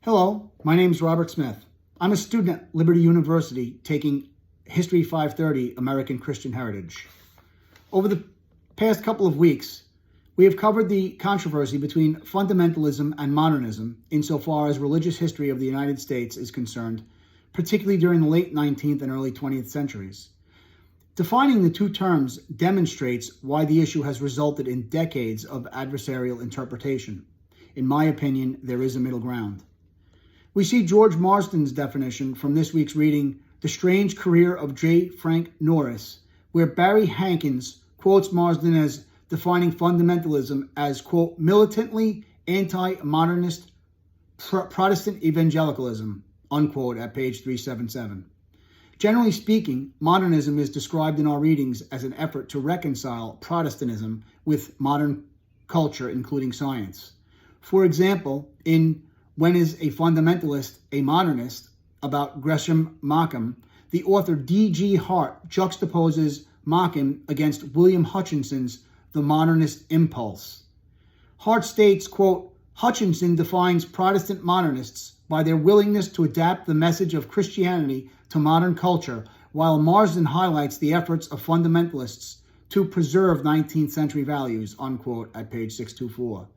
Hello, my name is Robert Smith. I'm a student at Liberty University taking History 530, American Christian Heritage. Over the past couple of weeks, we have covered the controversy between fundamentalism and modernism insofar as religious history of the United States is concerned, particularly during the late 19th and early 20th centuries. Defining the two terms demonstrates why the issue has resulted in decades of adversarial interpretation. In my opinion, there is a middle ground. We see George Marsden's definition from this week's reading, The Strange Career of J. Frank Norris, where Barry Hankins quotes Marsden as defining fundamentalism as, quote, militantly anti-modernist Protestant evangelicalism, unquote, at page 377. Generally speaking, modernism is described in our readings as an effort to reconcile Protestantism with modern culture, including science. For example, in When is a Fundamentalist a Modernist? About Gresham Mackem, the author D.G. Hart juxtaposes Mackem against William Hutchinson's The Modernist Impulse. Hart states, quote, Hutchinson defines Protestant modernists by their willingness to adapt the message of Christianity to modern culture, while Marsden highlights the efforts of fundamentalists to preserve 19th century values, unquote, at page 624.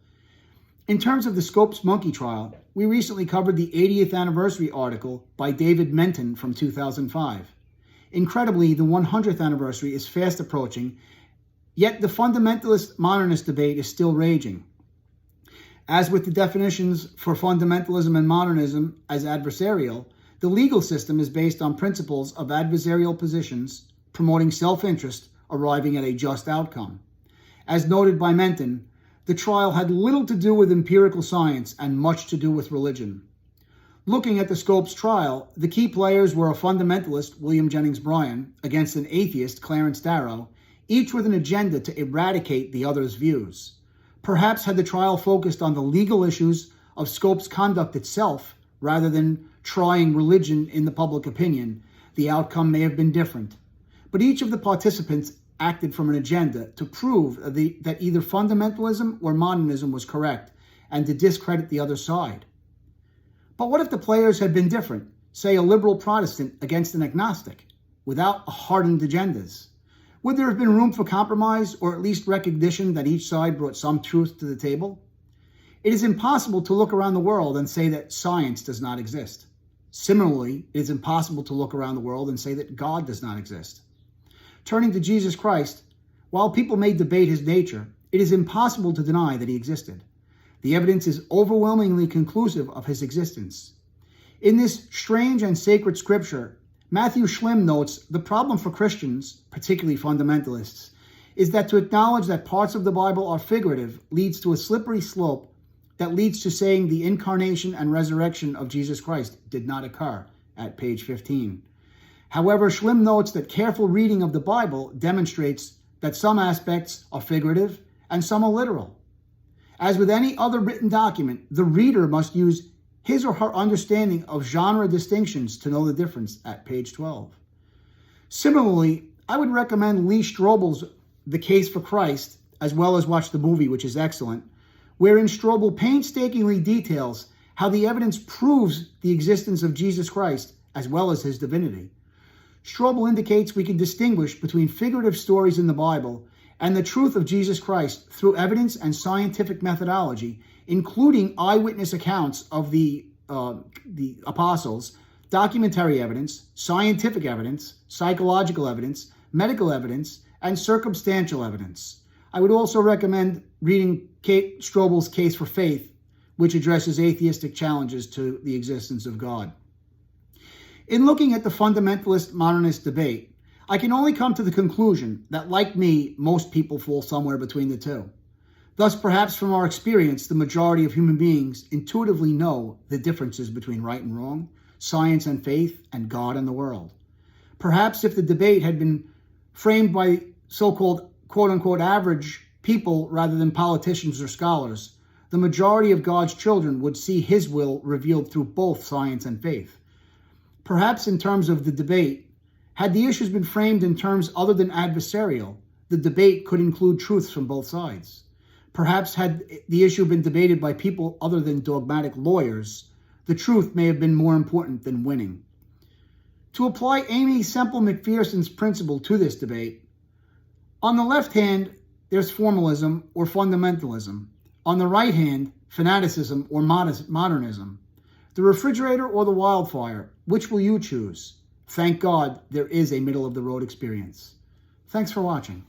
In terms of the Scopes monkey trial, we recently covered the 80th anniversary article by David Menton from 2005. Incredibly, the 100th anniversary is fast approaching, yet the fundamentalist modernist debate is still raging. As with the definitions for fundamentalism and modernism as adversarial, the legal system is based on principles of adversarial positions, promoting self-interest, arriving at a just outcome. As noted by Menton, the trial had little to do with empirical science and much to do with religion. Looking at the Scopes trial, the key players were a fundamentalist, William Jennings Bryan, against an atheist, Clarence Darrow, each with an agenda to eradicate the other's views. Perhaps had the trial focused on the legal issues of Scopes' conduct itself, rather than trying religion in the public opinion, the outcome may have been different. But each of the participants acted from an agenda to prove that either fundamentalism or modernism was correct and to discredit the other side. But what if the players had been different, say a liberal Protestant against an agnostic, without hardened agendas? Would there have been room for compromise or at least recognition that each side brought some truth to the table? It is impossible to look around the world and say that science does not exist. Similarly, it is impossible to look around the world and say that God does not exist. Turning to Jesus Christ, while people may debate his nature, it is impossible to deny that he existed. The evidence is overwhelmingly conclusive of his existence. In this strange and sacred scripture, Matthew Schlimm notes the problem for Christians, particularly fundamentalists, is that to acknowledge that parts of the Bible are figurative leads to a slippery slope that leads to saying the incarnation and resurrection of Jesus Christ did not occur, at page 15. However, Schlimm notes that careful reading of the Bible demonstrates that some aspects are figurative and some are literal. As with any other written document, the reader must use his or her understanding of genre distinctions to know the difference, at page 12. Similarly, I would recommend Lee Strobel's The Case for Christ, as well as watch the movie, which is excellent, wherein Strobel painstakingly details how the evidence proves the existence of Jesus Christ as well as his divinity. Strobel indicates we can distinguish between figurative stories in the Bible and the truth of Jesus Christ through evidence and scientific methodology, including eyewitness accounts of the apostles, documentary evidence, scientific evidence, psychological evidence, medical evidence, and circumstantial evidence. I would also recommend reading Strobel's Case for Faith, which addresses atheistic challenges to the existence of God. In looking at the fundamentalist-modernist debate, I can only come to the conclusion that, like me, most people fall somewhere between the two. Thus, perhaps from our experience, the majority of human beings intuitively know the differences between right and wrong, science and faith, and God and the world. Perhaps if the debate had been framed by so-called quote-unquote average people rather than politicians or scholars, the majority of God's children would see his will revealed through both science and faith. Perhaps in terms of the debate, had the issues been framed in terms other than adversarial, the debate could include truths from both sides. Perhaps had the issue been debated by people other than dogmatic lawyers, the truth may have been more important than winning. To apply Amy Semple McPherson's principle to this debate, on the left hand, there's formalism or fundamentalism. On the right hand, fanaticism or modernism. The refrigerator or the wildfire, which will you choose? Thank God there is a middle-of-the-road experience. Thanks for watching.